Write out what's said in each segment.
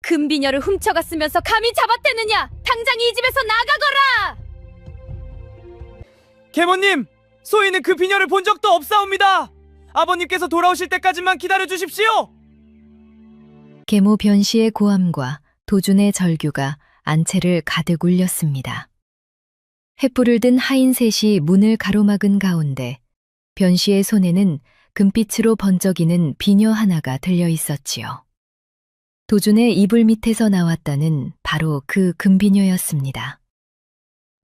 금비녀를 훔쳐갔으면서 감히 잡아떼느냐! 당장 이 집에서 나가거라! 계모님, 소희는 그 비녀를 본 적도 없사옵니다. 아버님께서 돌아오실 때까지만 기다려 주십시오. 계모 변씨의 고함과 도준의 절규가 안채를 가득 울렸습니다. 횃불을 든 하인 셋이 문을 가로막은 가운데 변씨의 손에는 금빛으로 번쩍이는 비녀 하나가 들려 있었지요. 도준의 이불 밑에서 나왔다는 바로 그 금비녀였습니다.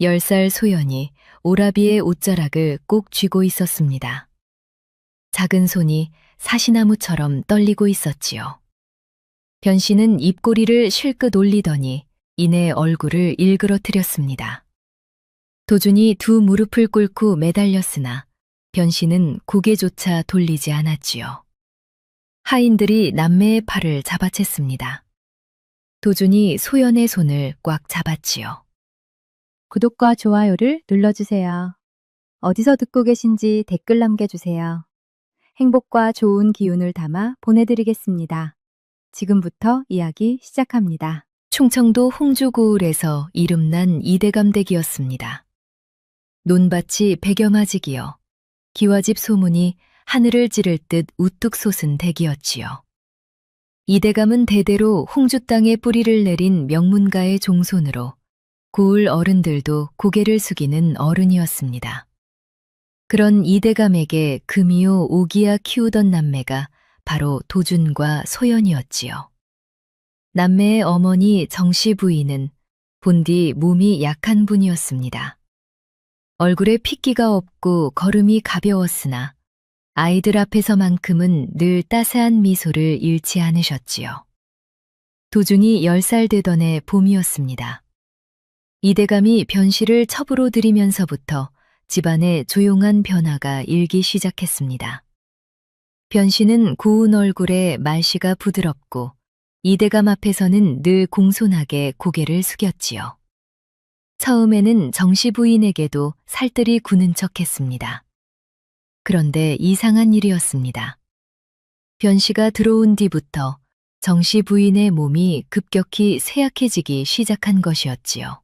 10살 소연이 오라비의 옷자락을 꼭 쥐고 있었습니다. 작은 손이 사시나무처럼 떨리고 있었지요. 변씨는 입꼬리를 실끝 올리더니 이내 얼굴을 일그러뜨렸습니다. 도준이 두 무릎을 꿇고 매달렸으나 변씨는 고개조차 돌리지 않았지요. 하인들이 남매의 팔을 잡아챘습니다. 도준이 소연의 손을 꽉 잡았지요. 구독과 좋아요를 눌러주세요. 어디서 듣고 계신지 댓글 남겨주세요. 행복과 좋은 기운을 담아 보내드리겠습니다. 지금부터 이야기 시작합니다. 충청도 홍주고을에서 이름난 이대감댁이었습니다. 논밭이 백여마지기여 기와집 소문이 하늘을 찌를 듯 우뚝 솟은 댁이었지요. 이대감은 대대로 홍주 땅에 뿌리를 내린 명문가의 종손으로 고을 어른들도 고개를 숙이는 어른이었습니다. 그런 이대감에게 금이요 오기야 키우던 남매가 바로 도준과 소연이었지요. 남매의 어머니 정씨 부인은 본디 몸이 약한 분이었습니다. 얼굴에 핏기가 없고 걸음이 가벼웠으나 아이들 앞에서만큼은 늘 따스한 미소를 잃지 않으셨지요. 도준이 10살 되던 해 봄이었습니다. 이대감이 변씨를 첩으로 들이면서부터 집안에 조용한 변화가 일기 시작했습니다. 변씨는 고운 얼굴에 말씨가 부드럽고 이대감 앞에서는 늘 공손하게 고개를 숙였지요. 처음에는 정씨 부인에게도 살뜰히 구는 척했습니다. 그런데 이상한 일이었습니다. 변씨가 들어온 뒤부터 정씨 부인의 몸이 급격히 쇠약해지기 시작한 것이었지요.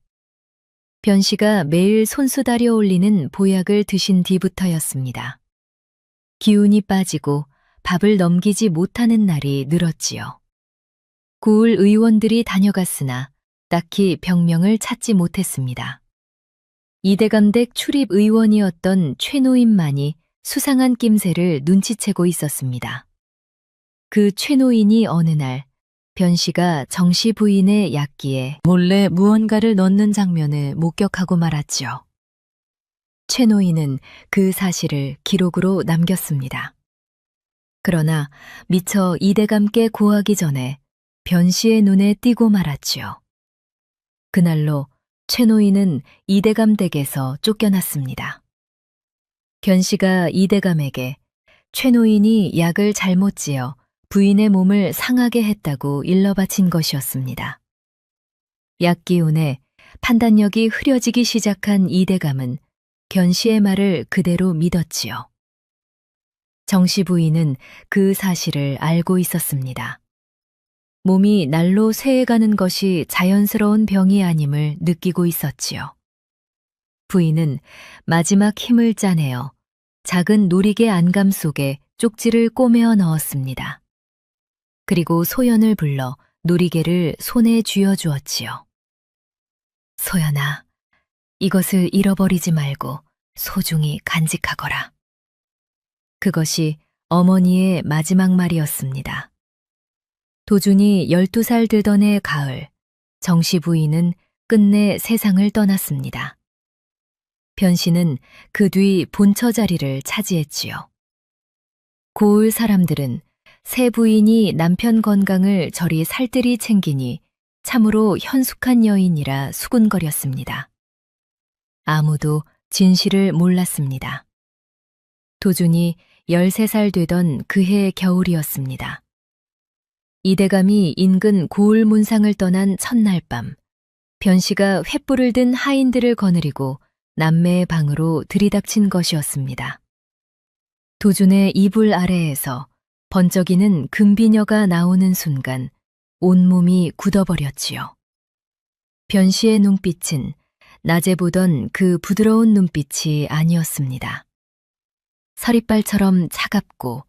변씨가 매일 손수 다려 올리는 보약을 드신 뒤부터였습니다. 기운이 빠지고 밥을 넘기지 못하는 날이 늘었지요. 고을 의원들이 다녀갔으나 딱히 병명을 찾지 못했습니다. 이대감댁 출입 의원이었던 최노인만이 수상한 낌새를 눈치채고 있었습니다. 그 최노인이 어느 날 변씨가 정씨 부인의 약기에 몰래 무언가를 넣는 장면을 목격하고 말았지요. 최노인은 그 사실을 기록으로 남겼습니다. 그러나 미처 이대감께 고하기 전에 변씨의 눈에 띄고 말았지요. 그날로 최노인은 이대감 댁에서 쫓겨났습니다. 변씨가 이대감에게 최노인이 약을 잘못 지어 부인의 몸을 상하게 했다고 일러바친 것이었습니다. 약 기운에 판단력이 흐려지기 시작한 이대감은 변씨의 말을 그대로 믿었지요. 정씨 부인은 그 사실을 알고 있었습니다. 몸이 날로 쇠해가는 것이 자연스러운 병이 아님을 느끼고 있었지요. 부인은 마지막 힘을 짜내어 작은 놀이개 안감 속에 쪽지를 꼬매어 넣었습니다. 그리고 소연을 불러 놀이개를 손에 쥐어주었지요. 소연아, 이것을 잃어버리지 말고 소중히 간직하거라. 그것이 어머니의 마지막 말이었습니다. 도준이 12살 되던 해 가을, 정씨 부인은 끝내 세상을 떠났습니다. 변씨는 그 뒤 본처 자리를 차지했지요. 고을 사람들은 새 부인이 남편 건강을 저리 살뜰히 챙기니 참으로 현숙한 여인이라 수군거렸습니다. 아무도 진실을 몰랐습니다. 도준이 13살 되던 그해 겨울이었습니다. 이대감이 인근 고을 문상을 떠난 첫날 밤, 변씨가 횃불을 든 하인들을 거느리고 남매의 방으로 들이닥친 것이었습니다. 도준의 이불 아래에서 번쩍이는 금비녀가 나오는 순간 온몸이 굳어버렸지요. 변씨의 눈빛은 낮에 보던 그 부드러운 눈빛이 아니었습니다. 서리빨처럼 차갑고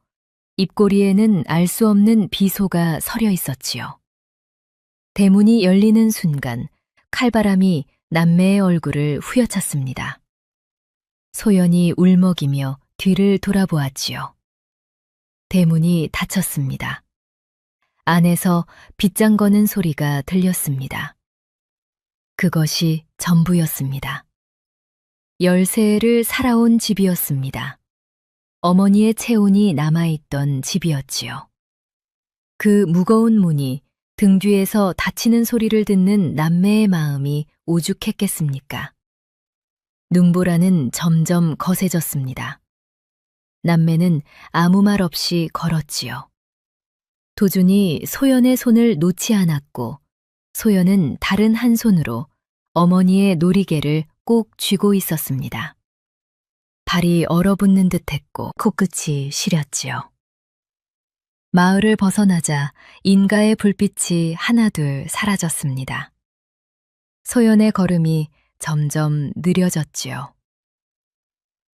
입꼬리에는 알 수 없는 비소가 서려 있었지요. 대문이 열리는 순간 칼바람이 남매의 얼굴을 후려쳤습니다. 소연이 울먹이며 뒤를 돌아보았지요. 대문이 닫혔습니다. 안에서 빗장 거는 소리가 들렸습니다. 그것이 전부였습니다. 13해를 살아온 집이었습니다. 어머니의 체온이 남아있던 집이었지요. 그 무거운 문이 등 뒤에서 닫히는 소리를 듣는 남매의 마음이 오죽했겠습니까? 눈보라는 점점 거세졌습니다. 남매는 아무 말 없이 걸었지요. 도준이 소연의 손을 놓지 않았고 소연은 다른 한 손으로 어머니의 놀이개를 꼭 쥐고 있었습니다. 발이 얼어붙는 듯했고 코끝이 시렸지요. 마을을 벗어나자 인가의 불빛이 하나둘 사라졌습니다. 소연의 걸음이 점점 느려졌지요.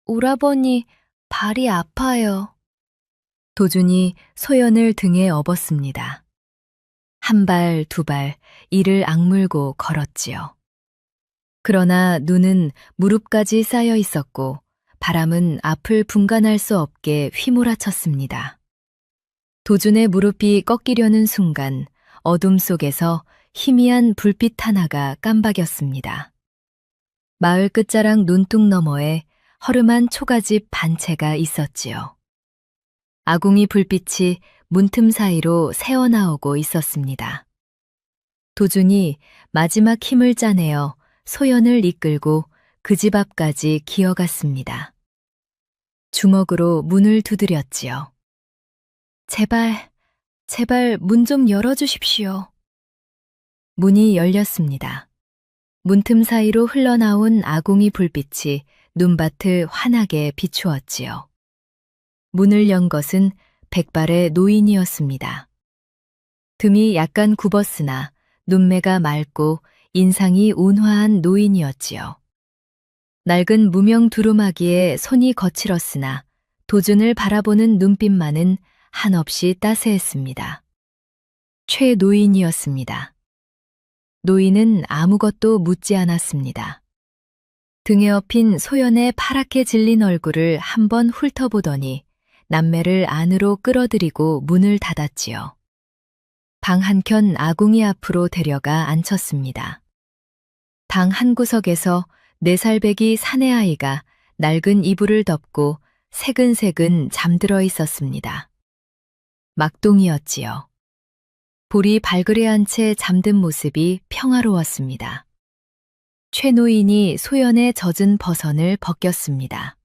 오라버니, 발이 아파요. 도준이 소연을 등에 업었습니다. 한 발, 두 발, 이를 악물고 걸었지요. 그러나 눈은 무릎까지 쌓여 있었고 바람은 앞을 분간할 수 없게 휘몰아쳤습니다. 도준의 무릎이 꺾이려는 순간 어둠 속에서 희미한 불빛 하나가 깜박였습니다. 마을 끝자락 논둑 너머에 허름한 초가집 반 채가 있었지요. 아궁이 불빛이 문틈 사이로 새어나오고 있었습니다. 도준이 마지막 힘을 짜내어 소연을 이끌고 그 집 앞까지 기어갔습니다. 주먹으로 문을 두드렸지요. 제발 문 좀 열어주십시오. 문이 열렸습니다. 문틈 사이로 흘러나온 아궁이 불빛이 눈밭을 환하게 비추었지요. 문을 연 것은 백발의 노인이었습니다. 등이 약간 굽었으나 눈매가 맑고 인상이 온화한 노인이었지요. 낡은 무명 두루마기에 손이 거칠었으나 도준을 바라보는 눈빛만은 한없이 따스했습니다. 최 노인이었습니다. 노인은 아무것도 묻지 않았습니다. 등에 업힌 소연의 파랗게 질린 얼굴을 한번 훑어보더니 남매를 안으로 끌어들이고 문을 닫았지요. 방 한켠 아궁이 앞으로 데려가 앉혔습니다. 방 한구석에서 4살배기 사내아이가 낡은 이불을 덮고 새근새근 잠들어 있었습니다. 막동이었지요. 볼이 발그레한 채 잠든 모습이 평화로웠습니다. 최 노인이 소연의 젖은 버선을 벗겼습니다.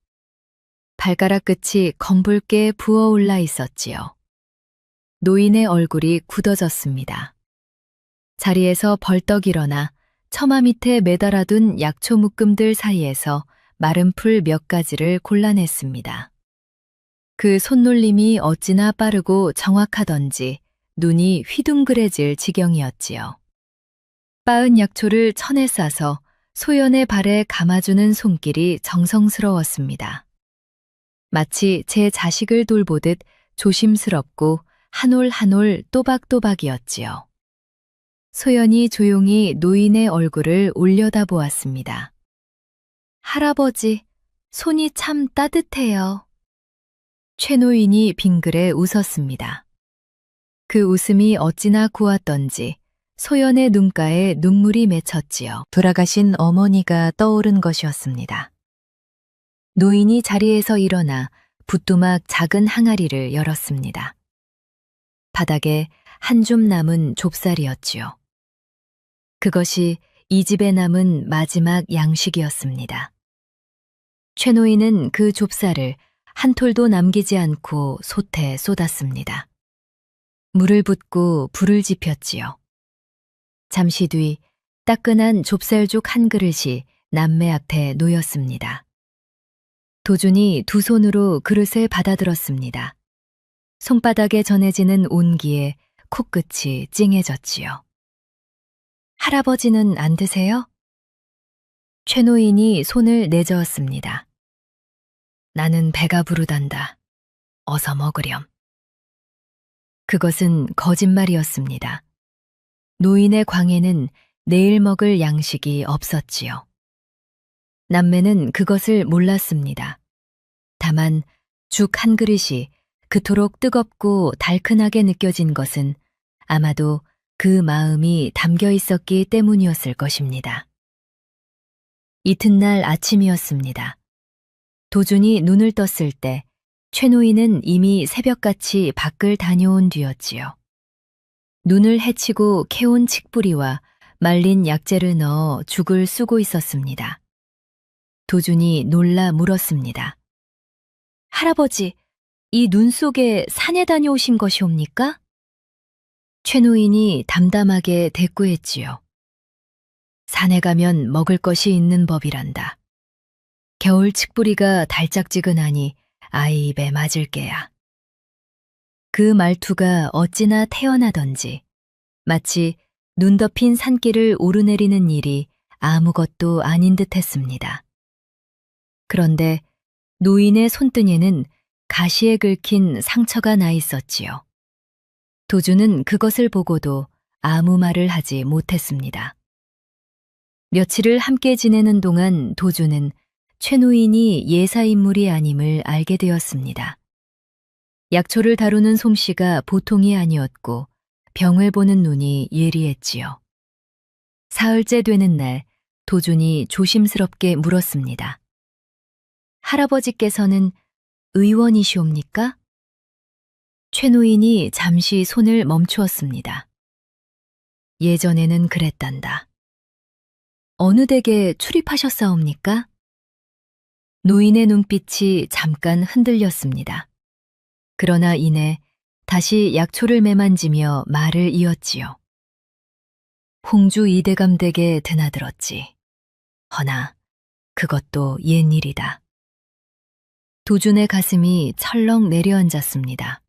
발가락 끝이 검붉게 부어올라 있었지요. 노인의 얼굴이 굳어졌습니다. 자리에서 벌떡 일어나 처마 밑에 매달아둔 약초 묶음들 사이에서 마른 풀 몇 가지를 골라냈습니다. 그 손놀림이 어찌나 빠르고 정확하던지 눈이 휘둥그레질 지경이었지요. 빻은 약초를 천에 싸서 소연의 발에 감아주는 손길이 정성스러웠습니다. 마치 제 자식을 돌보듯 조심스럽고 한 올 한 올 또박또박이었지요. 소연이 조용히 노인의 얼굴을 올려다보았습니다. 할아버지, 손이 참 따뜻해요. 최 노인이 빙그레 웃었습니다. 그 웃음이 어찌나 고왔던지 소연의 눈가에 눈물이 맺혔지요. 돌아가신 어머니가 떠오른 것이었습니다. 노인이 자리에서 일어나 부뚜막 작은 항아리를 열었습니다. 바닥에 한 줌 남은 좁쌀이었지요. 그것이 이 집에 남은 마지막 양식이었습니다. 최 노인은 그 좁쌀을 한 톨도 남기지 않고 솥에 쏟았습니다. 물을 붓고 불을 지폈지요. 잠시 뒤 따끈한 좁쌀죽 한 그릇이 남매 앞에 놓였습니다. 도준이 두 손으로 그릇을 받아들었습니다. 손바닥에 전해지는 온기에 코끝이 찡해졌지요. 할아버지는 안 드세요? 최 노인이 손을 내저었습니다. 나는 배가 부르단다. 어서 먹으렴. 그것은 거짓말이었습니다. 노인의 광에는 내일 먹을 양식이 없었지요. 남매는 그것을 몰랐습니다. 다만 죽 한 그릇이 그토록 뜨겁고 달큰하게 느껴진 것은 아마도 그 마음이 담겨 있었기 때문이었을 것입니다. 이튿날 아침이었습니다. 도준이 눈을 떴을 때 최 노인은 이미 새벽같이 밖을 다녀온 뒤였지요. 눈을 헤치고 캐온 칡뿌리와 말린 약재를 넣어 죽을 쓰고 있었습니다. 도준이 놀라 물었습니다. 할아버지, 이 눈 속에 산에 다녀오신 것이옵니까? 최 노인이 담담하게 대꾸했지요. 산에 가면 먹을 것이 있는 법이란다. 겨울 칡뿌리가 달짝지근하니 아이 입에 맞을 게야. 그 말투가 어찌나 태연하던지 마치 눈 덮인 산길을 오르내리는 일이 아무것도 아닌 듯 했습니다. 그런데 노인의 손등에는 가시에 긁힌 상처가 나 있었지요. 도준은 그것을 보고도 아무 말을 하지 못했습니다. 며칠을 함께 지내는 동안 도준은 최 노인이 예사인물이 아님을 알게 되었습니다. 약초를 다루는 솜씨가 보통이 아니었고 병을 보는 눈이 예리했지요. 사흘째 되는 날 도준이 조심스럽게 물었습니다. 할아버지께서는 의원이시옵니까? 최 노인이 잠시 손을 멈추었습니다. 예전에는 그랬단다. 어느 댁에 출입하셨사옵니까? 노인의 눈빛이 잠깐 흔들렸습니다. 그러나 이내 다시 약초를 매만지며 말을 이었지요. 홍주 이대감 댁에 드나들었지. 허나 그것도 옛일이다. 도준의 가슴이 철렁 내려앉았습니다.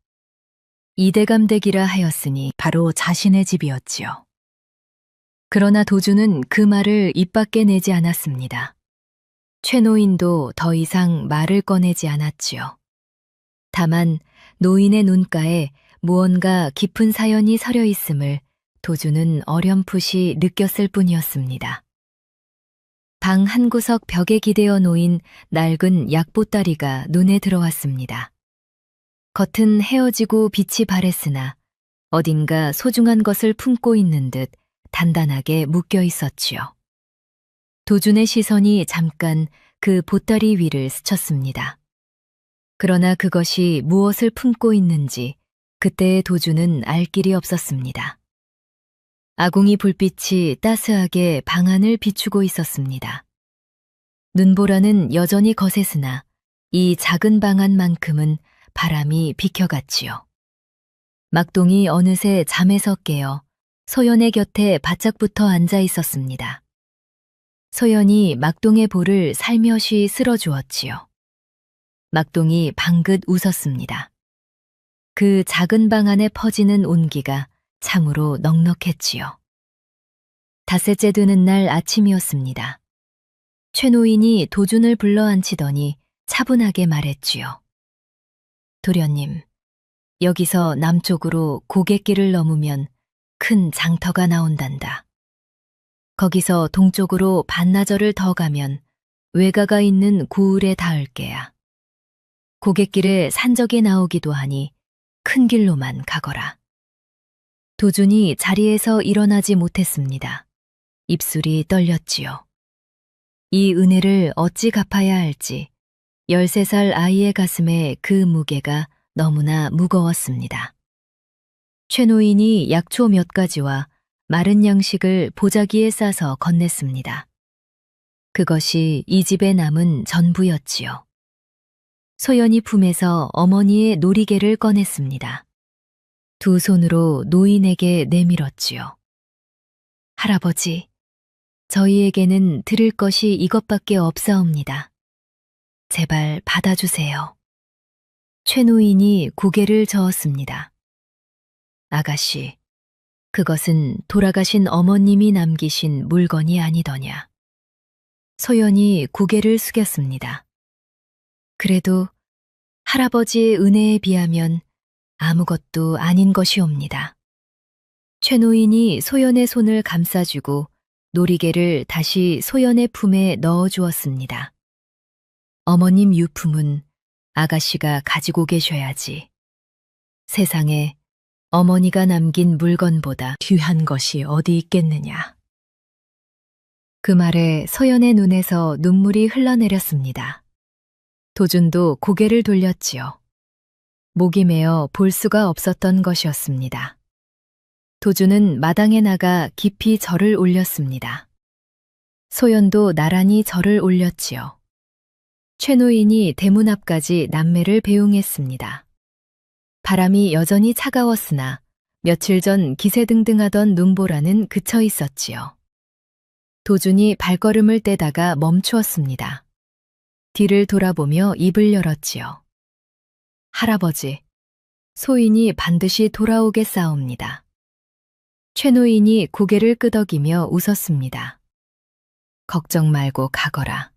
이대감 댁이라 하였으니 바로 자신의 집이었지요. 그러나 도준은 그 말을 입 밖에 내지 않았습니다. 최 노인도 더 이상 말을 꺼내지 않았지요. 다만 노인의 눈가에 무언가 깊은 사연이 서려 있음을 도준은 어렴풋이 느꼈을 뿐이었습니다. 방 한 구석 벽에 기대어 놓인 낡은 약보따리가 눈에 들어왔습니다. 겉은 헤어지고 빛이 바랬으나 어딘가 소중한 것을 품고 있는 듯 단단하게 묶여 있었지요. 도준의 시선이 잠깐 그 보따리 위를 스쳤습니다. 그러나 그것이 무엇을 품고 있는지 그때의 도준은 알 길이 없었습니다. 아궁이 불빛이 따스하게 방 안을 비추고 있었습니다. 눈보라는 여전히 거셌으나 이 작은 방 안만큼은 바람이 비켜갔지요. 막동이 어느새 잠에서 깨어 소연의 곁에 바짝 붙어 앉아 있었습니다. 소연이 막동의 볼을 살며시 쓸어주었지요. 막동이 방긋 웃었습니다. 그 작은 방 안에 퍼지는 온기가 참으로 넉넉했지요. 닷새째 되는 날 아침이었습니다. 최 노인이 도준을 불러앉히더니 차분하게 말했지요. 도련님, 여기서 남쪽으로 고갯길을 넘으면 큰 장터가 나온단다. 거기서 동쪽으로 반나절을 더 가면 외가가 있는 고을에 닿을 게야. 고갯길에 산적이 나오기도 하니 큰 길로만 가거라. 도준이 자리에서 일어나지 못했습니다. 입술이 떨렸지요. 이 은혜를 어찌 갚아야 할지 13살 아이의 가슴에 그 무게가 너무나 무거웠습니다. 최 노인이 약초 몇 가지와 마른 양식을 보자기에 싸서 건넸습니다. 그것이 이 집에 남은 전부였지요. 소연이 품에서 어머니의 놀이개를 꺼냈습니다. 두 손으로 노인에게 내밀었지요. 할아버지, 저희에게는 드릴 것이 이것밖에 없사옵니다. 제발 받아주세요. 최 노인이 고개를 저었습니다. 아가씨, 그것은 돌아가신 어머님이 남기신 물건이 아니더냐. 소연이 고개를 숙였습니다. 그래도 할아버지의 은혜에 비하면 아무것도 아닌 것이옵니다. 최 노인이 소연의 손을 감싸주고 놀이개를 다시 소연의 품에 넣어주었습니다. 어머님 유품은 아가씨가 가지고 계셔야지. 세상에 어머니가 남긴 물건보다 귀한 것이 어디 있겠느냐. 그 말에 소연의 눈에서 눈물이 흘러내렸습니다. 도준도 고개를 돌렸지요. 목이 메어 볼 수가 없었던 것이었습니다. 도준은 마당에 나가 깊이 절을 올렸습니다. 소연도 나란히 절을 올렸지요. 최 노인이 대문 앞까지 남매를 배웅했습니다. 바람이 여전히 차가웠으나 며칠 전 기세등등하던 눈보라는 그쳐 있었지요. 도준이 발걸음을 떼다가 멈추었습니다. 뒤를 돌아보며 입을 열었지요. 할아버지, 소인이 반드시 돌아오겠사옵니다. 최 노인이 고개를 끄덕이며 웃었습니다. 걱정 말고 가거라.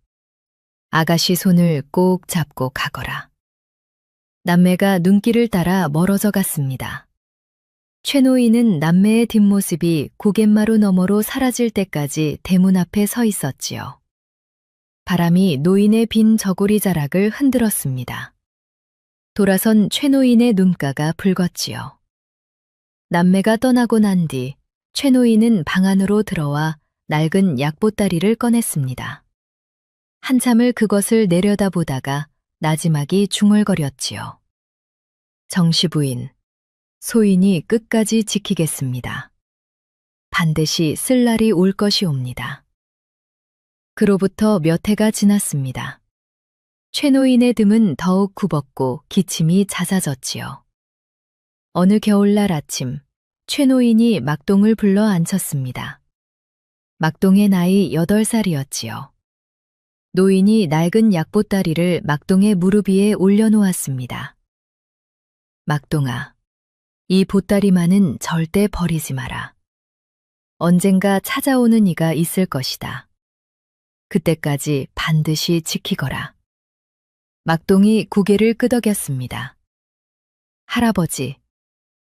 아가씨 손을 꼭 잡고 가거라. 남매가 눈길을 따라 멀어져 갔습니다. 최 노인은 남매의 뒷모습이 고갯마루 너머로 사라질 때까지 대문 앞에 서 있었지요. 바람이 노인의 빈 저고리 자락을 흔들었습니다. 돌아선 최 노인의 눈가가 붉었지요. 남매가 떠나고 난 뒤 최 노인은 방 안으로 들어와 낡은 약보따리를 꺼냈습니다. 한참을 그것을 내려다보다가 나지막이 중얼거렸지요. 정씨 부인, 소인이 끝까지 지키겠습니다. 반드시 쓸 날이 올 것이옵니다. 그로부터 몇 해가 지났습니다. 최 노인의 등은 더욱 굽었고 기침이 잦아졌지요. 어느 겨울날 아침, 최 노인이 막동을 불러 앉혔습니다. 막동의 나이 8살이었지요. 노인이 낡은 약보따리를 막동의 무릎 위에 올려놓았습니다. 막동아, 이 보따리만은 절대 버리지 마라. 언젠가 찾아오는 이가 있을 것이다. 그때까지 반드시 지키거라. 막동이 고개를 끄덕였습니다. 할아버지,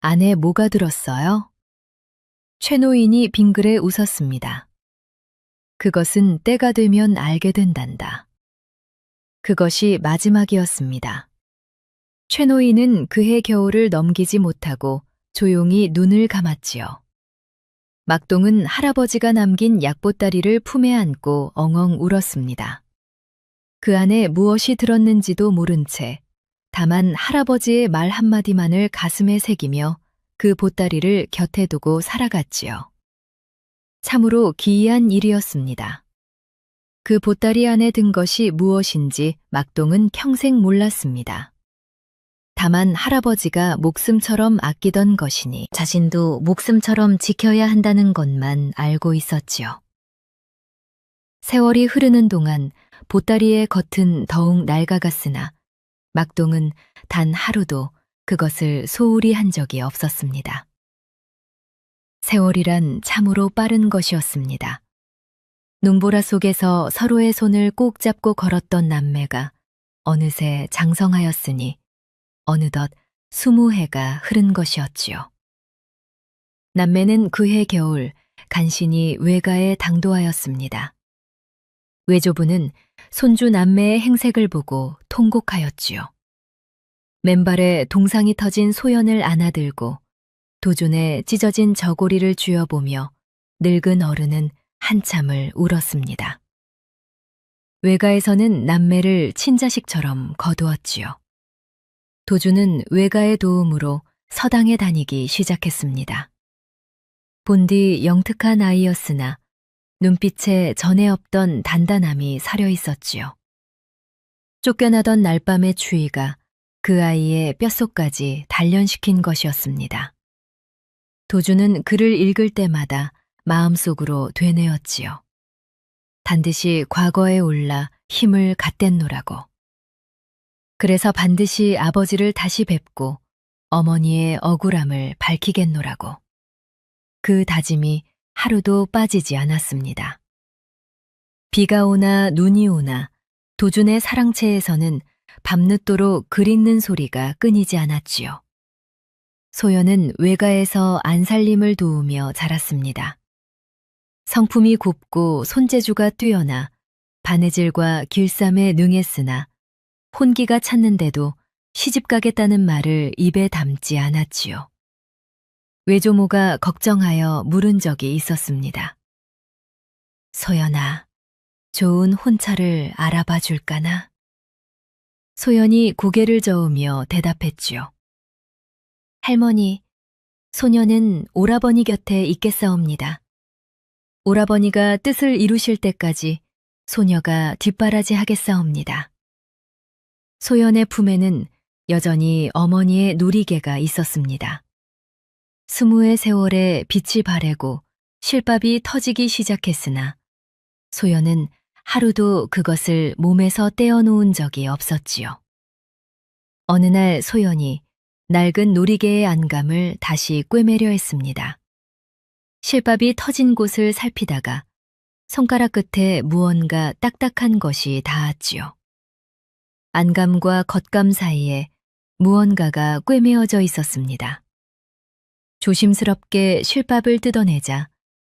안에 뭐가 들었어요? 최 노인이 빙그레 웃었습니다. 그것은 때가 되면 알게 된단다. 그것이 마지막이었습니다. 최 노인은 그해 겨울을 넘기지 못하고 조용히 눈을 감았지요. 막동은 할아버지가 남긴 약보따리를 품에 안고 엉엉 울었습니다. 그 안에 무엇이 들었는지도 모른 채 다만 할아버지의 말 한마디만을 가슴에 새기며 그 보따리를 곁에 두고 살아갔지요. 참으로 기이한 일이었습니다. 그 보따리 안에 든 것이 무엇인지 막동은 평생 몰랐습니다. 다만 할아버지가 목숨처럼 아끼던 것이니 자신도 목숨처럼 지켜야 한다는 것만 알고 있었지요. 세월이 흐르는 동안 보따리의 겉은 더욱 낡아갔으나 막동은 단 하루도 그것을 소홀히 한 적이 없었습니다. 세월이란 참으로 빠른 것이었습니다. 눈보라 속에서 서로의 손을 꼭 잡고 걸었던 남매가 어느새 장성하였으니 어느덧 20해가 흐른 것이었지요. 남매는 그해 겨울 간신히 외가에 당도하였습니다. 외조부는 손주 남매의 행색을 보고 통곡하였지요. 맨발에 동상이 터진 소연을 안아들고 도준의 찢어진 저고리를 쥐어보며 늙은 어른은 한참을 울었습니다. 외가에서는 남매를 친자식처럼 거두었지요. 도준은 외가의 도움으로 서당에 다니기 시작했습니다. 본디 영특한 아이였으나 눈빛에 전에 없던 단단함이 사려 있었지요. 쫓겨나던 날밤의 추위가 그 아이의 뼛속까지 단련시킨 것이었습니다. 도준은 글을 읽을 때마다 마음속으로 되뇌었지요. 반드시 과거에 올라 힘을 갖댔노라고. 그래서 반드시 아버지를 다시 뵙고 어머니의 억울함을 밝히겠노라고. 그 다짐이 하루도 빠지지 않았습니다. 비가 오나 눈이 오나 도준의 사랑채에서는 밤늦도록 글 읽는 소리가 끊이지 않았지요. 소연은 외가에서 안살림을 도우며 자랐습니다. 성품이 곱고 손재주가 뛰어나 바느질과 길쌈에 능했으나 혼기가 찼는데도 시집가겠다는 말을 입에 담지 않았지요. 외조모가 걱정하여 물은 적이 있었습니다. 소연아, 좋은 혼처를 알아봐 줄까나? 소연이 고개를 저으며 대답했지요. 할머니, 소녀는 오라버니 곁에 있겠사옵니다. 오라버니가 뜻을 이루실 때까지 소녀가 뒷바라지 하겠사옵니다. 소연의 품에는 여전히 어머니의 누리개가 있었습니다. 20의 세월에 빛이 바래고 실밥이 터지기 시작했으나 소연은 하루도 그것을 몸에서 떼어놓은 적이 없었지요. 어느 날 소연이 낡은 놀이개의 안감을 다시 꿰매려 했습니다. 실밥이 터진 곳을 살피다가 손가락 끝에 무언가 딱딱한 것이 닿았지요. 안감과 겉감 사이에 무언가가 꿰매어져 있었습니다. 조심스럽게 실밥을 뜯어내자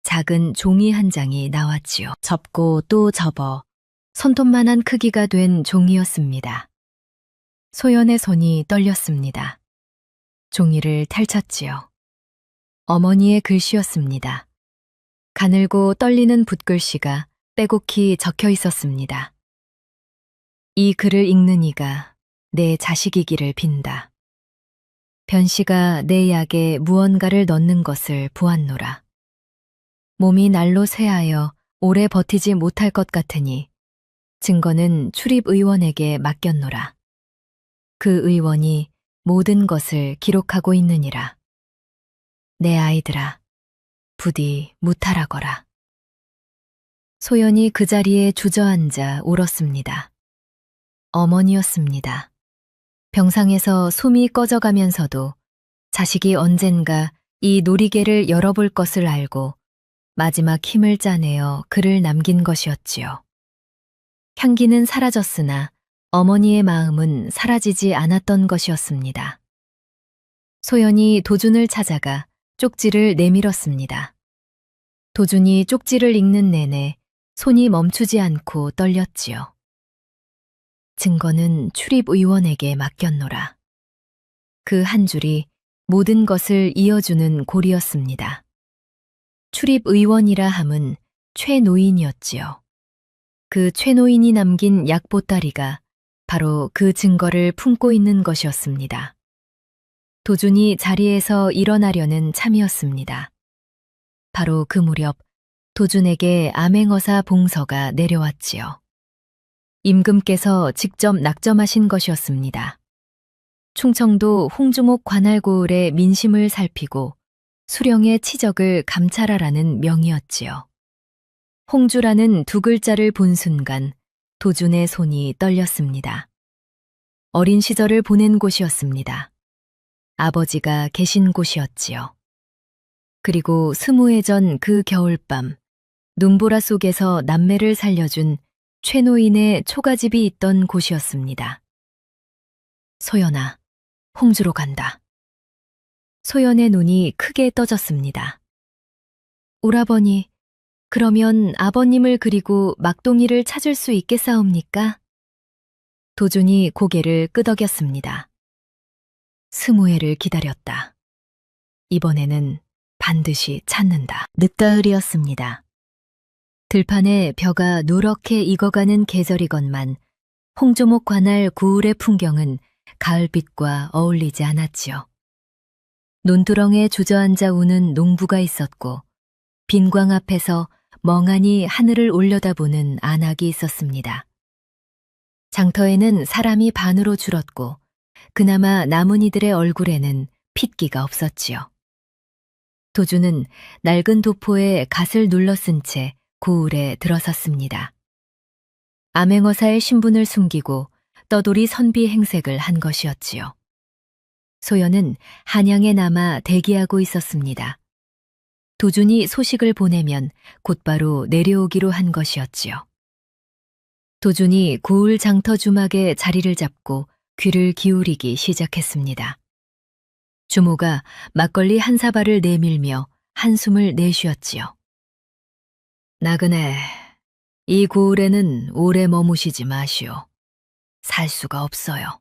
작은 종이 한 장이 나왔지요. 접고 또 접어 손톱만한 크기가 된 종이였습니다. 소연의 손이 떨렸습니다. 종이를 펼쳤지요. 어머니의 글씨였습니다. 가늘고 떨리는 붓글씨가 빼곡히 적혀 있었습니다. 이 글을 읽는 이가 내 자식이기를 빈다. 변씨가 내 약에 무언가를 넣는 것을 보았노라. 몸이 날로 쇠하여 오래 버티지 못할 것 같으니 증거는 출입의원에게 맡겼노라. 그 의원이 모든 것을 기록하고 있느니라. 내 아이들아, 부디 무탈하거라. 소연이 그 자리에 주저앉아 울었습니다. 어머니였습니다. 병상에서 숨이 꺼져가면서도 자식이 언젠가 이 놀이개를 열어볼 것을 알고 마지막 힘을 짜내어 글을 남긴 것이었지요. 향기는 사라졌으나 어머니의 마음은 사라지지 않았던 것이었습니다. 소연이 도준을 찾아가 쪽지를 내밀었습니다. 도준이 쪽지를 읽는 내내 손이 멈추지 않고 떨렸지요. 증거는 출입의원에게 맡겼노라. 그 한 줄이 모든 것을 이어주는 고리였습니다. 출입의원이라 함은 최노인이었지요. 그 최노인이 남긴 약보따리가 바로 그 증거를 품고 있는 것이었습니다. 도준이 자리에서 일어나려는 참이었습니다. 바로 그 무렵 도준에게 암행어사 봉서가 내려왔지요. 임금께서 직접 낙점하신 것이었습니다. 충청도 홍주목 관할고을의 민심을 살피고 수령의 치적을 감찰하라는 명이었지요. 홍주라는 두 글자를 본 순간 도준의 손이 떨렸습니다. 어린 시절을 보낸 곳이었습니다. 아버지가 계신 곳이었지요. 그리고 20해 전 그 겨울밤 눈보라 속에서 남매를 살려준 최노인의 초가집이 있던 곳이었습니다. 소연아, 홍주로 간다. 소연의 눈이 크게 떠졌습니다. 오라버니, 그러면 아버님을 그리고 막동이를 찾을 수 있겠사옵니까? 도준이 고개를 끄덕였습니다. 20회를 기다렸다. 이번에는 반드시 찾는다. 늦가을이었습니다. 들판에 벼가 누렇게 익어가는 계절이건만 홍조목 관할 구울의 풍경은 가을빛과 어울리지 않았지요. 논두렁에 주저앉아 우는 농부가 있었고 빈광 앞에서 멍하니 하늘을 올려다보는 안악이 있었습니다. 장터에는 사람이 반으로 줄었고 그나마 남은 이들의 얼굴에는 핏기가 없었지요. 도주는 낡은 도포에 갓을 눌러쓴 채 고을에 들어섰습니다. 암행어사의 신분을 숨기고 떠돌이 선비 행색을 한 것이었지요. 소연은 한양에 남아 대기하고 있었습니다. 도준이 소식을 보내면 곧바로 내려오기로 한 것이었지요. 도준이 고을 장터 주막에 자리를 잡고 귀를 기울이기 시작했습니다. 주모가 막걸리 한 사발을 내밀며 한숨을 내쉬었지요. 나그네, 이 고을에는 오래 머무시지 마시오. 살 수가 없어요.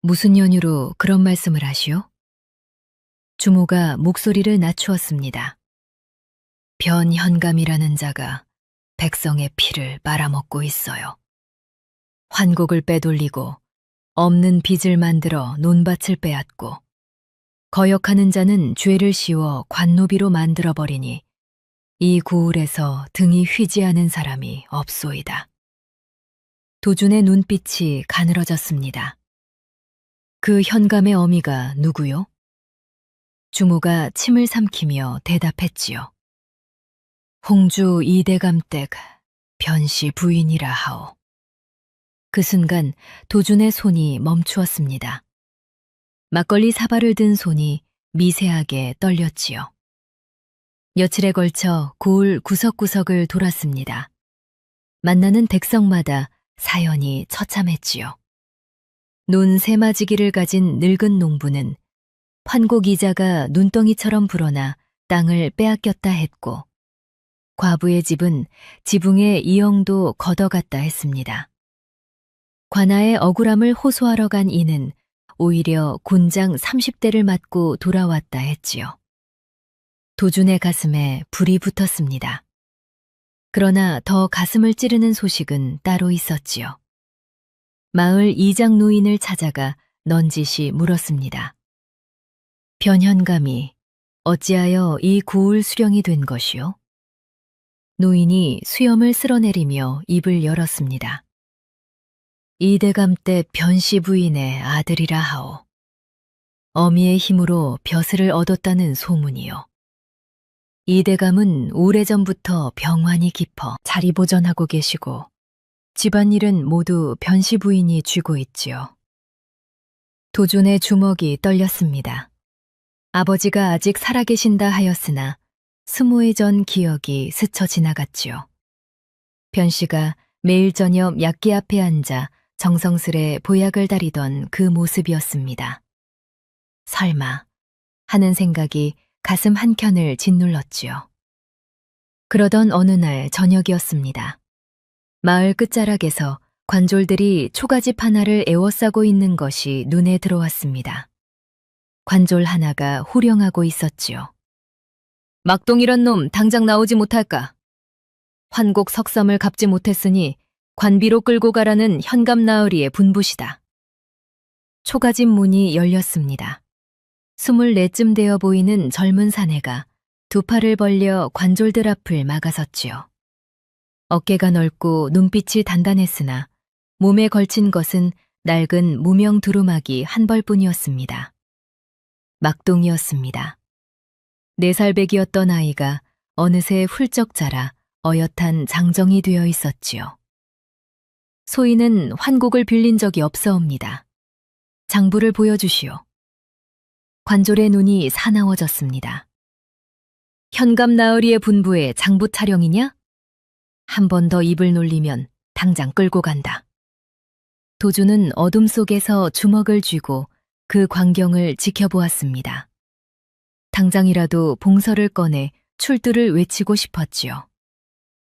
무슨 연유로 그런 말씀을 하시오? 주모가 목소리를 낮추었습니다. 변현감이라는 자가 백성의 피를 말아먹고 있어요. 환곡을 빼돌리고 없는 빚을 만들어 논밭을 빼앗고 거역하는 자는 죄를 씌워 관노비로 만들어버리니 이 고을에서 등이 휘지 않은 사람이 없소이다. 도준의 눈빛이 가늘어졌습니다. 그 현감의 어미가 누구요? 주모가 침을 삼키며 대답했지요. 홍주 이대감댁 변씨 부인이라 하오. 그 순간 도준의 손이 멈추었습니다. 막걸리 사발을 든 손이 미세하게 떨렸지요. 며칠에 걸쳐 고을 구석구석을 돌았습니다. 만나는 댁성마다 사연이 처참했지요. 논 세마지기를 가진 늙은 농부는 환곡 이자가 눈덩이처럼 불어나 땅을 빼앗겼다 했고, 과부의 집은 지붕에 이영도 걷어갔다 했습니다. 관아의 억울함을 호소하러 간 이는 오히려 곤장 30대를 맞고 돌아왔다 했지요. 도준의 가슴에 불이 붙었습니다. 그러나 더 가슴을 찌르는 소식은 따로 있었지요. 마을 이장 노인을 찾아가 넌지시 물었습니다. 변현감이 어찌하여 이 고을 수령이 된 것이오? 노인이 수염을 쓸어내리며 입을 열었습니다. 이대감 때 변씨 부인의 아들이라 하오. 어미의 힘으로 벼슬을 얻었다는 소문이요. 이대감은 오래전부터 병환이 깊어 자리 보전하고 계시고 집안일은 모두 변씨 부인이 쥐고 있지요. 도준의 주먹이 떨렸습니다. 아버지가 아직 살아계신다 하였으나 20회 전 기억이 스쳐 지나갔지요. 변씨가 매일 저녁 약기 앞에 앉아 정성스레 보약을 다리던 그 모습이었습니다. 설마 하는 생각이 가슴 한켠을 짓눌렀지요. 그러던 어느 날 저녁이었습니다. 마을 끝자락에서 관졸들이 초가집 하나를 에워싸고 있는 것이 눈에 들어왔습니다. 관졸 하나가 호령하고 있었지요. 막동이란 놈 당장 나오지 못할까? 환곡 석섬을 갚지 못했으니 관비로 끌고 가라는 현감 나으리의 분부시다. 초가집 문이 열렸습니다. 24쯤 되어 보이는 젊은 사내가 두 팔을 벌려 관졸들 앞을 막아섰지요. 어깨가 넓고 눈빛이 단단했으나 몸에 걸친 것은 낡은 무명 두루마기 한 벌뿐이었습니다. 막동이었습니다. 4살배기였던 아이가 어느새 훌쩍 자라 어엿한 장정이 되어 있었지요. 소인은 환곡을 빌린 적이 없사옵니다. 장부를 보여주시오. 관졸의 눈이 사나워졌습니다. 현감 나으리의 분부에 장부 타령이냐? 한 번 더 입을 놀리면 당장 끌고 간다. 도준은 어둠 속에서 주먹을 쥐고 그 광경을 지켜보았습니다. 당장이라도 봉서를 꺼내 출두를 외치고 싶었지요.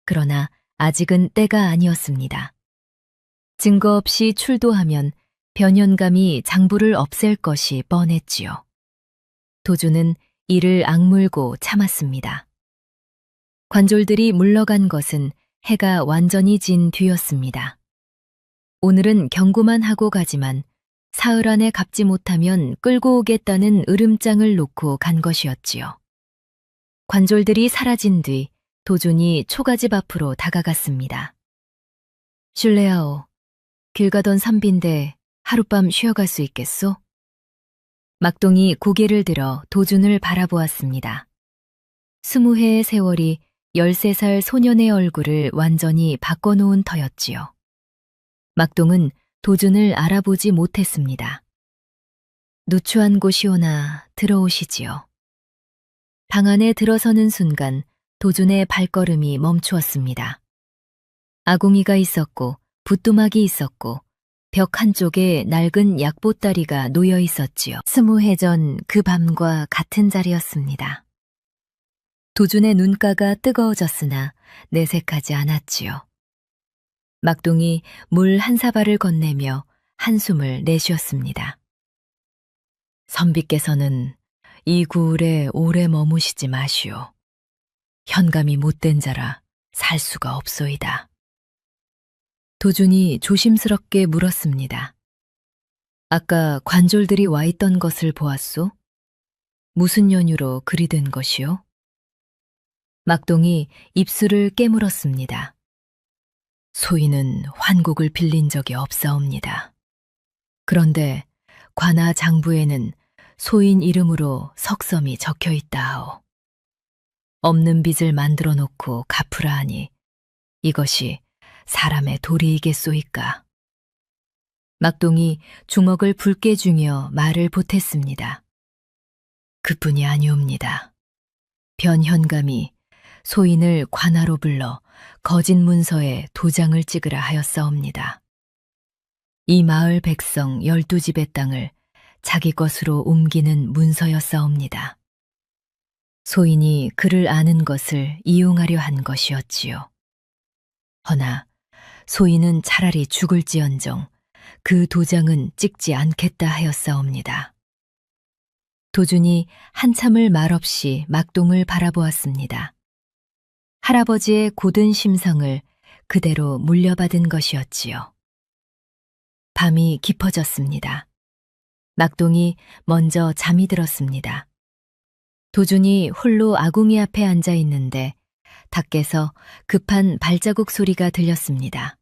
그러나 아직은 때가 아니었습니다. 증거 없이 출두하면 변현감이 장부를 없앨 것이 뻔했지요. 도준은 이를 악물고 참았습니다. 관졸들이 물러간 것은 해가 완전히 진 뒤였습니다. 오늘은 경고만 하고 가지만 사흘 안에 갚지 못하면 끌고 오겠다는 으름장을 놓고 간 것이었지요. 관졸들이 사라진 뒤 도준이 초가집 앞으로 다가갔습니다. 실례하오. 길 가던 산비인데 하룻밤 쉬어갈 수 있겠소? 막동이 고개를 들어 도준을 바라보았습니다. 20해의 세월이 13살 소년의 얼굴을 완전히 바꿔놓은 터였지요. 막동은 도준을 알아보지 못했습니다. 누추한 곳이오나 들어오시지요. 방 안에 들어서는 순간 도준의 발걸음이 멈추었습니다. 아궁이가 있었고 붓두막이 있었고 벽 한쪽에 낡은 약보따리가 놓여 있었지요. 20해 전 그 밤과 같은 자리였습니다. 도준의 눈가가 뜨거워졌으나 내색하지 않았지요. 막동이 물 한 사발을 건네며 한숨을 내쉬었습니다. 선비께서는 이 구울에 오래 머무시지 마시오. 현감이 못된 자라 살 수가 없소이다. 도준이 조심스럽게 물었습니다. 아까 관졸들이 와 있던 것을 보았소? 무슨 연유로 그리 된 것이오? 막동이 입술을 깨물었습니다. 소인은 환곡을 빌린 적이 없사옵니다. 그런데 관아 장부에는 소인 이름으로 석섬이 적혀 있다 하오. 없는 빚을 만들어 놓고 갚으라 하니 이것이 사람의 도리이겠소이까. 막동이 주먹을 붉게 쥐며 말을 보탰습니다. 그뿐이 아니옵니다. 변현감이 소인을 관아로 불러 거짓 문서에 도장을 찍으라 하였사옵니다. 이 마을 백성 12집의 땅을 자기 것으로 옮기는 문서였사옵니다. 소인이 그를 아는 것을 이용하려 한 것이었지요. 허나 소인은 차라리 죽을지언정 그 도장은 찍지 않겠다 하였사옵니다. 도준이 한참을 말없이 막동을 바라보았습니다. 할아버지의 고든 심성을 그대로 물려받은 것이었지요. 밤이 깊어졌습니다. 막동이 먼저 잠이 들었습니다. 도준이 홀로 아궁이 앞에 앉아 있는데 밖에서 급한 발자국 소리가 들렸습니다.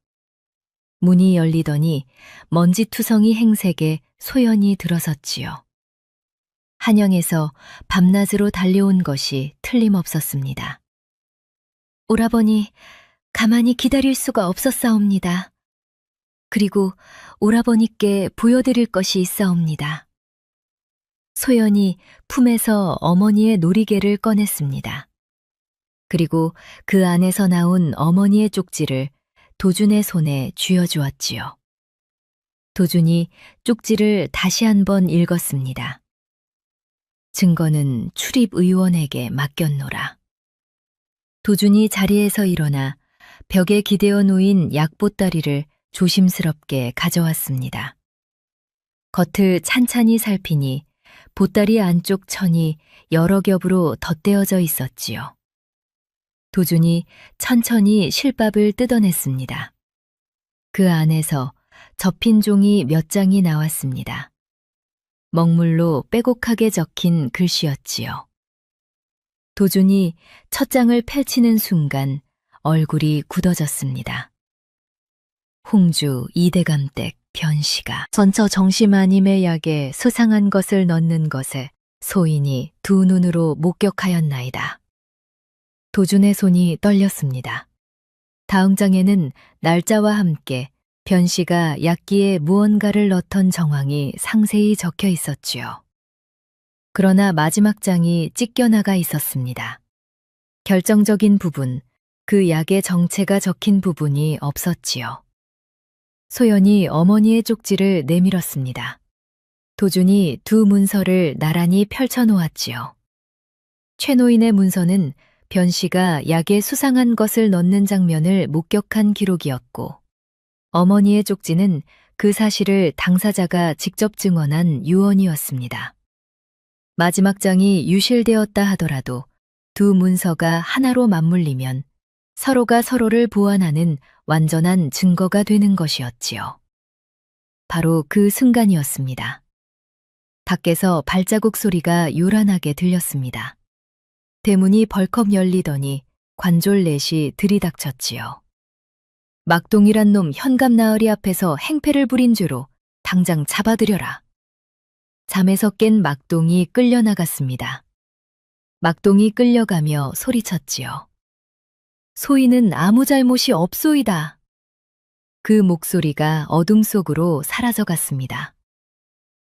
문이 열리더니 먼지투성이 행색에 소연이 들어섰지요. 한양에서 밤낮으로 달려온 것이 틀림없었습니다. 오라버니, 가만히 기다릴 수가 없었사옵니다. 그리고 오라버니께 보여드릴 것이 있사옵니다. 소연이 품에서 어머니의 놀이개를 꺼냈습니다. 그리고 그 안에서 나온 어머니의 쪽지를 도준의 손에 쥐어주었지요. 도준이 쪽지를 다시 한번 읽었습니다. 증거는 출입의원에게 맡겼노라. 도준이 자리에서 일어나 벽에 기대어 놓인 약보따리를 조심스럽게 가져왔습니다. 겉을 찬찬히 살피니 보따리 안쪽 천이 여러 겹으로 덧대어져 있었지요. 도준이 천천히 실밥을 뜯어냈습니다. 그 안에서 접힌 종이 몇 장이 나왔습니다. 먹물로 빼곡하게 적힌 글씨였지요. 도준이 첫 장을 펼치는 순간 얼굴이 굳어졌습니다. 홍주 이대감댁 변씨가 전처 정시마님의 약에 수상한 것을 넣는 것에 소인이 두 눈으로 목격하였나이다. 도준의 손이 떨렸습니다. 다음 장에는 날짜와 함께 변씨가 약기에 무언가를 넣던 정황이 상세히 적혀 있었지요. 그러나 마지막 장이 찢겨나가 있었습니다. 결정적인 부분, 그 약의 정체가 적힌 부분이 없었지요. 소연이 어머니의 쪽지를 내밀었습니다. 도준이 두 문서를 나란히 펼쳐놓았지요. 최노인의 문서는 변씨가 약에 수상한 것을 넣는 장면을 목격한 기록이었고, 어머니의 쪽지는 그 사실을 당사자가 직접 증언한 유언이었습니다. 마지막 장이 유실되었다 하더라도 두 문서가 하나로 맞물리면 서로가 서로를 보완하는 완전한 증거가 되는 것이었지요. 바로 그 순간이었습니다. 밖에서 발자국 소리가 요란하게 들렸습니다. 대문이 벌컥 열리더니 관졸 넷이 들이닥쳤지요. 막동이란 놈 현감나으리 앞에서 행패를 부린 죄로 당장 잡아들여라. 잠에서 깬 막동이 끌려나갔습니다. 막동이 끌려가며 소리쳤지요. 소인은 아무 잘못이 없소이다. 그 목소리가 어둠 속으로 사라져갔습니다.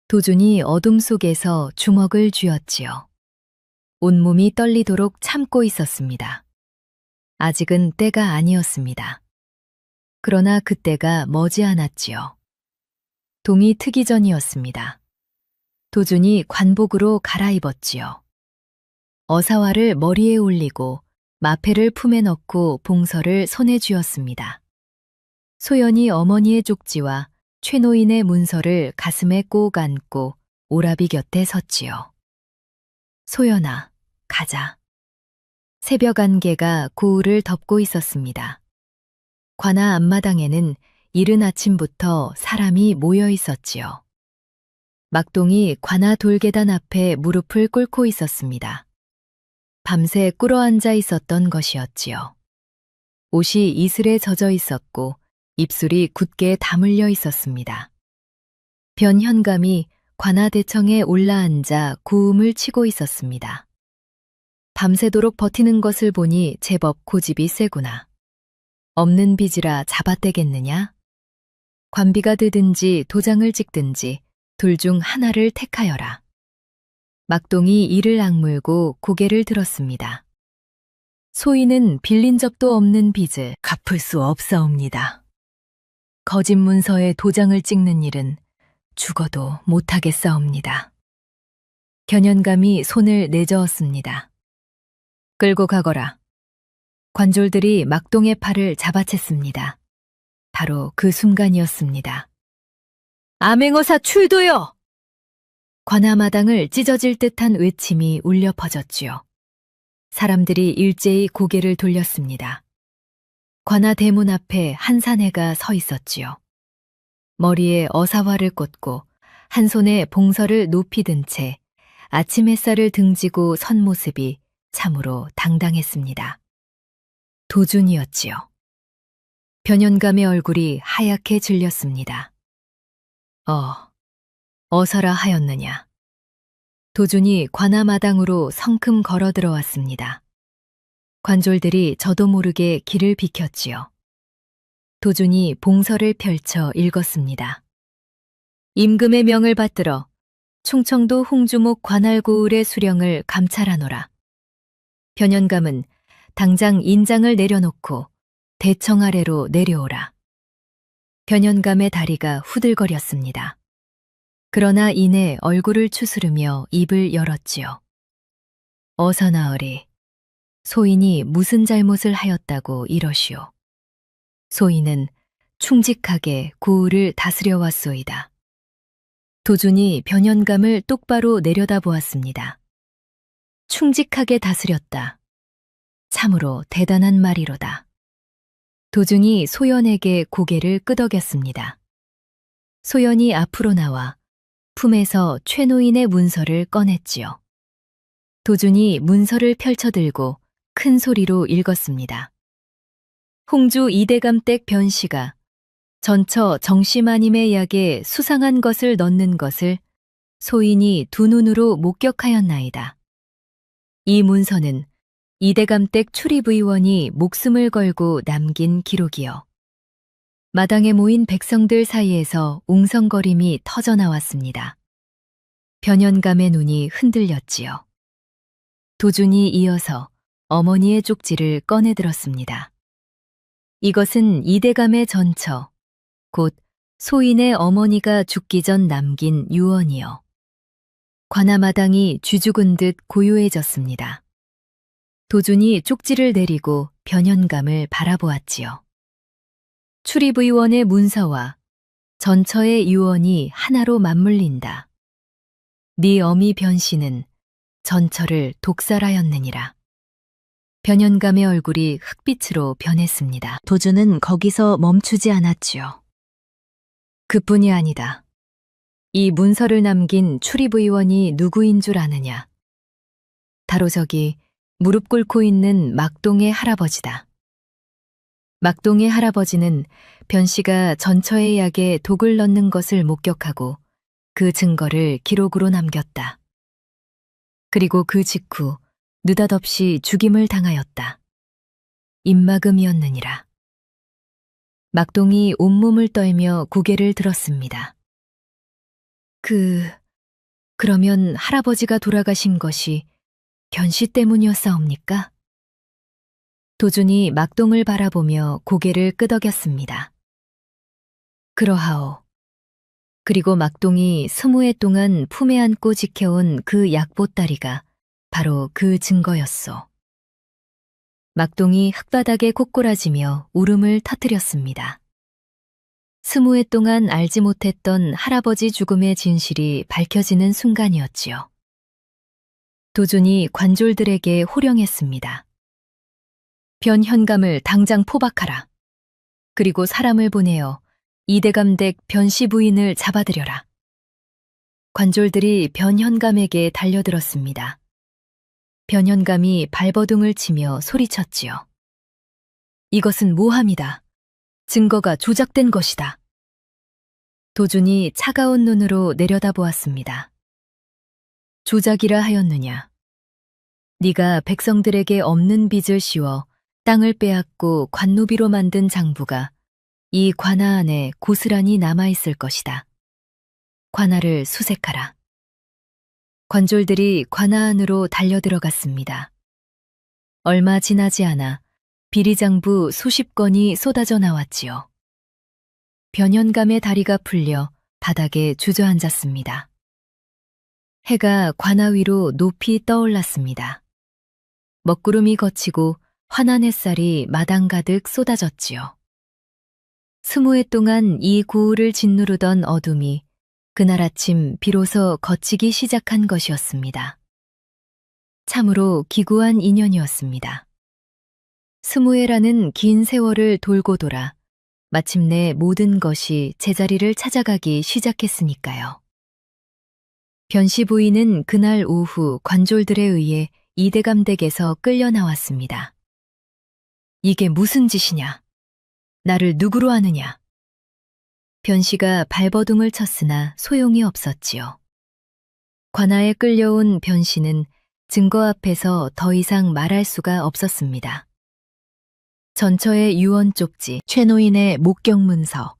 도준이 어둠 속에서 주먹을 쥐었지요. 온몸이 떨리도록 참고 있었습니다. 아직은 때가 아니었습니다. 그러나 그때가 머지않았지요. 동이 트기 전이었습니다. 도준이 관복으로 갈아입었지요. 어사화를 머리에 올리고 마패를 품에 넣고 봉서를 손에 쥐었습니다. 소연이 어머니의 쪽지와 최노인의 문서를 가슴에 꼭 안고 오라비 곁에 섰지요. 소연아, 가자. 새벽 안개가 고을을 덮고 있었습니다. 관아 앞마당에는 이른 아침부터 사람이 모여 있었지요. 막동이 관아 돌계단 앞에 무릎을 꿇고 있었습니다. 밤새 꿇어앉아 있었던 것이었지요. 옷이 이슬에 젖어 있었고 입술이 굳게 다물려 있었습니다. 변현감이 관아대청에 올라앉아 고음을 치고 있었습니다. 밤새도록 버티는 것을 보니 제법 고집이 세구나. 없는 빚이라 잡아떼겠느냐? 관비가 되든지 도장을 찍든지 둘 중 하나를 택하여라. 막동이 이를 악물고 고개를 들었습니다. 소인은 빌린 적도 없는 빚을 갚을 수 없사옵니다. 거짓 문서에 도장을 찍는 일은 죽어도 못하겠사옵니다. 견연감이 손을 내저었습니다. 끌고 가거라. 관졸들이 막동의 팔을 잡아챘습니다. 바로 그 순간이었습니다. 암행어사 출도요! 관아마당을 찢어질 듯한 외침이 울려 퍼졌지요. 사람들이 일제히 고개를 돌렸습니다. 관아 대문 앞에 한 사내가 서 있었지요. 머리에 어사화를 꽂고 한 손에 봉서를 높이 든 채 아침 햇살을 등지고 선 모습이 참으로 당당했습니다. 도준이었지요. 변연감의 얼굴이 하얗게 질렸습니다. 어서라 하였느냐. 도준이 관아마당으로 성큼 걸어 들어왔습니다. 관졸들이 저도 모르게 길을 비켰지요. 도준이 봉서를 펼쳐 읽었습니다. 임금의 명을 받들어 충청도 홍주목 관할고을의 수령을 감찰하노라. 변연감은 당장 인장을 내려놓고 대청 아래로 내려오라. 변연감의 다리가 후들거렸습니다. 그러나 이내 얼굴을 추스르며 입을 열었지요. 어서 나으리. 소인이 무슨 잘못을 하였다고 이러시오. 소인은 충직하게 고을을 다스려 왔소이다. 도준이 변연감을 똑바로 내려다보았습니다. 충직하게 다스렸다. 참으로 대단한 말이로다. 도준이 소연에게 고개를 끄덕였습니다. 소연이 앞으로 나와 품에서 최노인의 문서를 꺼냈지요. 도준이 문서를 펼쳐들고 큰 소리로 읽었습니다. 홍주 이대감댁 변씨가 전처 정씨마님의 약에 수상한 것을 넣는 것을 소인이 두 눈으로 목격하였나이다. 이 문서는 이대감댁 출입의원이 목숨을 걸고 남긴 기록이요. 마당에 모인 백성들 사이에서 웅성거림이 터져나왔습니다. 변연감의 눈이 흔들렸지요. 도준이 이어서 어머니의 쪽지를 꺼내들었습니다. 이것은 이대감의 전처, 곧 소인의 어머니가 죽기 전 남긴 유언이요. 관아마당이 쥐죽은 듯 고요해졌습니다. 도준이 쪽지를 내리고 변연감을 바라보았지요. 출입의원의 문서와 전처의 유언이 하나로 맞물린다. 네 어미 변씨는 전처를 독살하였느니라. 변연감의 얼굴이 흑빛으로 변했습니다. 도준은 거기서 멈추지 않았지요. 그뿐이 아니다. 이 문서를 남긴 출입의원이 누구인 줄 아느냐. 바로 저기 무릎 꿇고 있는 막동의 할아버지다. 막동의 할아버지는 변씨가 전처의 약에 독을 넣는 것을 목격하고 그 증거를 기록으로 남겼다. 그리고 그 직후 느닷없이 죽임을 당하였다. 입막음이었느니라. 막동이 온몸을 떨며 고개를 들었습니다. 그러면 할아버지가 돌아가신 것이 변씨 때문이었사옵니까? 도준이 막동을 바라보며 고개를 끄덕였습니다. 그러하오. 그리고 막동이 20해 동안 품에 안고 지켜온 그 약보따리가 바로 그 증거였소. 막동이 흙바닥에 콧골아지며 울음을 터뜨렸습니다. 20해 동안 알지 못했던 할아버지 죽음의 진실이 밝혀지는 순간이었지요. 도준이 관졸들에게 호령했습니다. 변현감을 당장 포박하라. 그리고 사람을 보내어 이대감댁 변씨 부인을 잡아들여라. 관졸들이 변현감에게 달려들었습니다. 변현감이 발버둥을 치며 소리쳤지요. 이것은 모함이다. 증거가 조작된 것이다. 도준이 차가운 눈으로 내려다보았습니다. 조작이라 하였느냐. 네가 백성들에게 없는 빚을 씌워 땅을 빼앗고 관노비로 만든 장부가 이 관아 안에 고스란히 남아있을 것이다. 관아를 수색하라. 관졸들이 관아 안으로 달려들어갔습니다. 얼마 지나지 않아 비리장부 수십 건이 쏟아져 나왔지요. 변현감의 다리가 풀려 바닥에 주저앉았습니다. 해가 관아 위로 높이 떠올랐습니다. 먹구름이 걷히고 환한 햇살이 마당 가득 쏟아졌지요. 20해 동안 이 고을을 짓누르던 어둠이 그날 아침 비로소 걷히기 시작한 것이었습니다. 참으로 기구한 인연이었습니다. 20해라는 긴 세월을 돌고 돌아 마침내 모든 것이 제자리를 찾아가기 시작했으니까요. 변씨 부인은 그날 오후 관졸들에 의해 이대감 댁에서 끌려 나왔습니다. 이게 무슨 짓이냐? 나를 누구로 아느냐? 변씨가 발버둥을 쳤으나 소용이 없었지요. 관아에 끌려온 변씨는 증거 앞에서 더 이상 말할 수가 없었습니다. 전처의 유언 쪽지, 최노인의 목격 문서,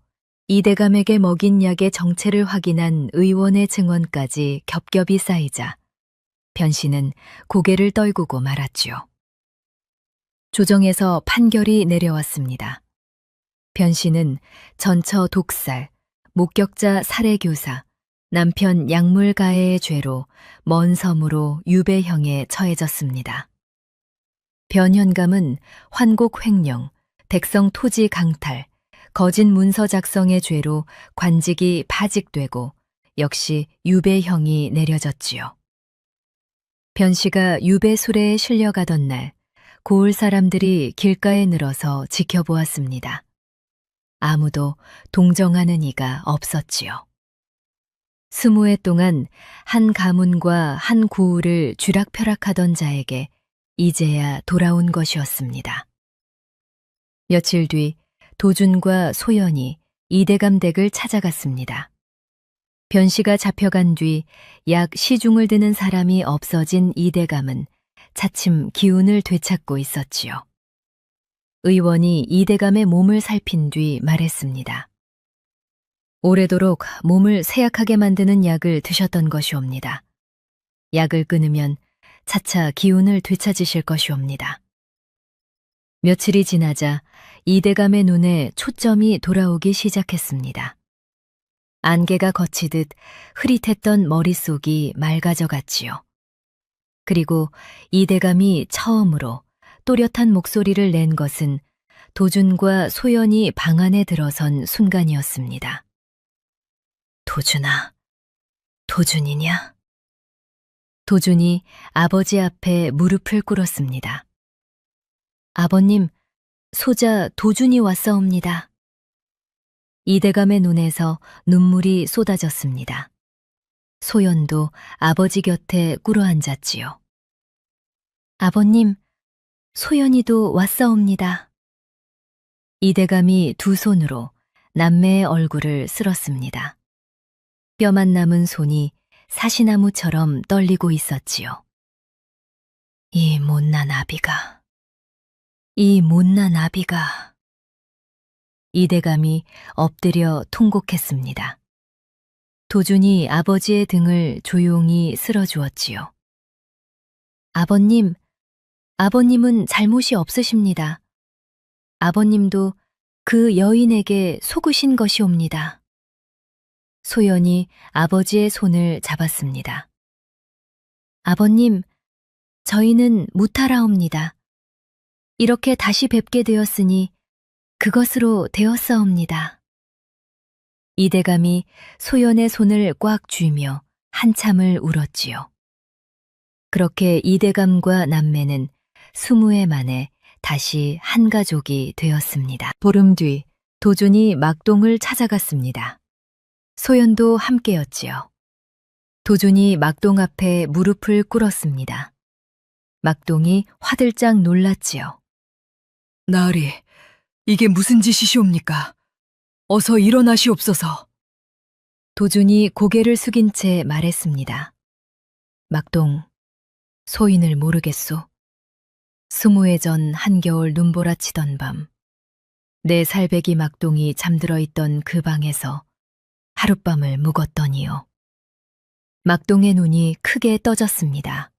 이대감에게 먹인 약의 정체를 확인한 의원의 증언까지 겹겹이 쌓이자 변씨는 고개를 떨구고 말았지요. 조정에서 판결이 내려왔습니다. 변씨는 전처 독살, 목격자 살해교사, 남편 약물가해의 죄로 먼 섬으로 유배형에 처해졌습니다. 변현감은 환곡 횡령, 백성 토지 강탈, 거짓 문서 작성의 죄로 관직이 파직되고 역시 유배형이 내려졌지요. 변씨가 유배 수레에 실려가던 날 고을 사람들이 길가에 늘어서 지켜보았습니다. 아무도 동정하는 이가 없었지요. 20해 동안 한 가문과 한 고을을 쥐락펴락하던 자에게 이제야 돌아온 것이었습니다. 며칠 뒤 도준과 소연이 이대감 댁을 찾아갔습니다. 변씨가 잡혀간 뒤 약 시중을 드는 사람이 없어진 이대감은 차츰 기운을 되찾고 있었지요. 의원이 이대감의 몸을 살핀 뒤 말했습니다. 오래도록 몸을 쇠약하게 만드는 약을 드셨던 것이옵니다. 약을 끊으면 차차 기운을 되찾으실 것이옵니다. 며칠이 지나자 이대감의 눈에 초점이 돌아오기 시작했습니다. 안개가 걷히듯 흐릿했던 머릿속이 맑아져 갔지요. 그리고 이대감이 처음으로 또렷한 목소리를 낸 것은 도준과 소연이 방 안에 들어선 순간이었습니다. 도준아, 도준이냐? 도준이 아버지 앞에 무릎을 꿇었습니다. 아버님, 소자 도준이 왔사옵니다. 이대감의 눈에서 눈물이 쏟아졌습니다. 소연도 아버지 곁에 꿇어앉았지요. 아버님, 소연이도 왔사옵니다. 이대감이 두 손으로 남매의 얼굴을 쓸었습니다. 뼈만 남은 손이 사시나무처럼 떨리고 있었지요. 이 못난 아비가, 이 못난 아비가. 이대감이 엎드려 통곡했습니다. 도준이 아버지의 등을 조용히 쓸어주었지요. 아버님, 아버님은 잘못이 없으십니다. 아버님도 그 여인에게 속으신 것이옵니다. 소연이 아버지의 손을 잡았습니다. 아버님, 저희는 무탈하옵니다. 이렇게 다시 뵙게 되었으니 그것으로 되었사옵니다. 이대감이 소연의 손을 꽉 쥐며 한참을 울었지요. 그렇게 이대감과 남매는 20해 만에 다시 한 가족이 되었습니다. 보름 뒤 도준이 막동을 찾아갔습니다. 소연도 함께였지요. 도준이 막동 앞에 무릎을 꿇었습니다. 막동이 화들짝 놀랐지요. 나으리, 이게 무슨 짓이시옵니까? 어서 일어나시옵소서. 도준이 고개를 숙인 채 말했습니다. 막동, 소인을 모르겠소. 20해 전 한겨울 눈보라치던 밤, 내 살배기 막동이 잠들어 있던 그 방에서 하룻밤을 묵었더니요. 막동의 눈이 크게 떠졌습니다.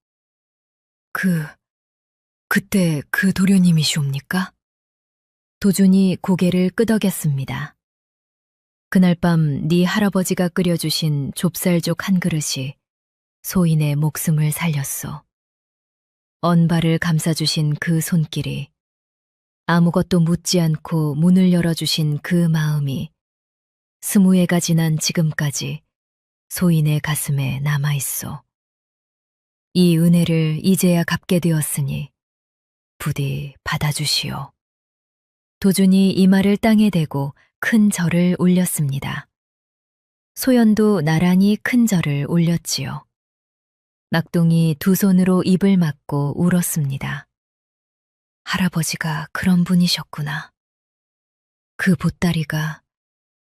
그때 그 도련님이시옵니까? 도준이 고개를 끄덕였습니다. 그날 밤 네 할아버지가 끓여주신 좁쌀죽 한 그릇이 소인의 목숨을 살렸소. 언발을 감싸주신 그 손길이, 아무것도 묻지 않고 문을 열어주신 그 마음이 20해가 지난 지금까지 소인의 가슴에 남아있소. 이 은혜를 이제야 갚게 되었으니 부디 받아주시오. 도준이 이마를 땅에 대고 큰 절을 올렸습니다. 소연도 나란히 큰 절을 올렸지요. 막동이 두 손으로 입을 막고 울었습니다. 할아버지가 그런 분이셨구나. 그 보따리가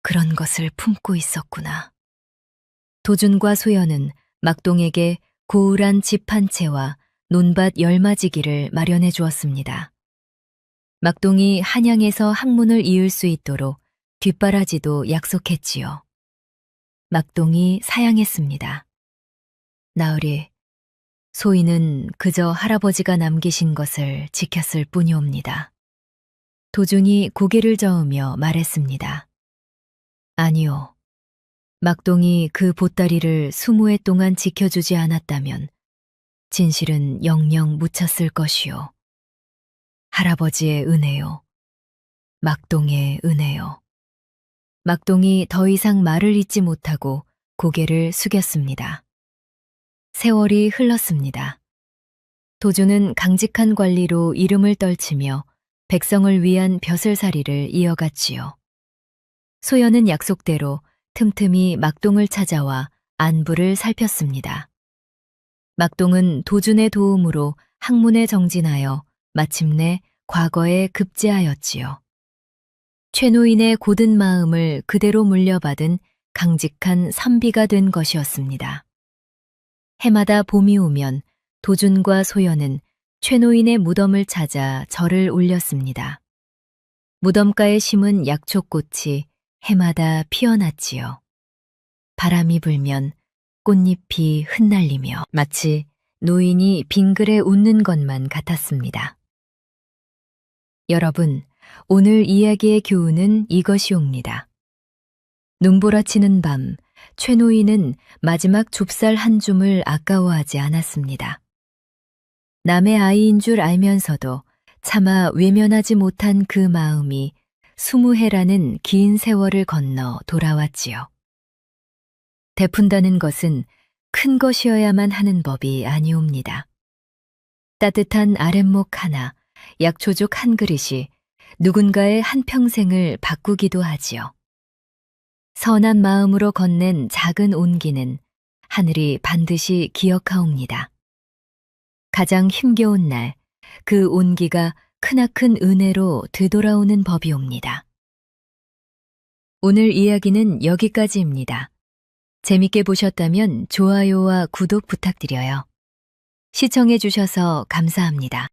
그런 것을 품고 있었구나. 도준과 소연은 막동에게 고울한 집 한 채와 논밭 10마지기를 마련해 주었습니다. 막동이 한양에서 학문을 이을 수 있도록 뒷바라지도 약속했지요. 막동이 사양했습니다. 나으리, 소인은 그저 할아버지가 남기신 것을 지켰을 뿐이옵니다. 도준이 고개를 저으며 말했습니다. 아니요. 막동이 그 보따리를 20해 동안 지켜주지 않았다면 진실은 영영 묻혔을 것이요. 할아버지의 은혜요. 막동의 은혜요. 막동이 더 이상 말을 잇지 못하고 고개를 숙였습니다. 세월이 흘렀습니다. 도준은 강직한 관리로 이름을 떨치며 백성을 위한 벼슬살이를 이어갔지요. 소연은 약속대로 틈틈이 막동을 찾아와 안부를 살폈습니다. 막동은 도준의 도움으로 학문에 정진하여 마침내 과거에 급제하였지요. 최노인의 고든 마음을 그대로 물려받은 강직한 선비가 된 것이었습니다. 해마다 봄이 오면 도준과 소연은 최노인의 무덤을 찾아 절을 올렸습니다. 무덤가에 심은 약초꽃이 해마다 피어났지요. 바람이 불면 꽃잎이 흩날리며 마치 노인이 빙글에 웃는 것만 같았습니다. 여러분, 오늘 이야기의 교훈은 이것이옵니다. 눈보라치는 밤, 최노인은 마지막 좁쌀 한 줌을 아까워하지 않았습니다. 남의 아이인 줄 알면서도 차마 외면하지 못한 그 마음이 20해라는 긴 세월을 건너 돌아왔지요. 베푼다는 것은 큰 것이어야만 하는 법이 아니옵니다. 따뜻한 아랫목 하나, 약초죽 한 그릇이 누군가의 한평생을 바꾸기도 하지요. 선한 마음으로 건넨 작은 온기는 하늘이 반드시 기억하옵니다. 가장 힘겨운 날, 그 온기가 크나큰 은혜로 되돌아오는 법이옵니다. 오늘 이야기는 여기까지입니다. 재밌게 보셨다면 좋아요와 구독 부탁드려요. 시청해 주셔서 감사합니다.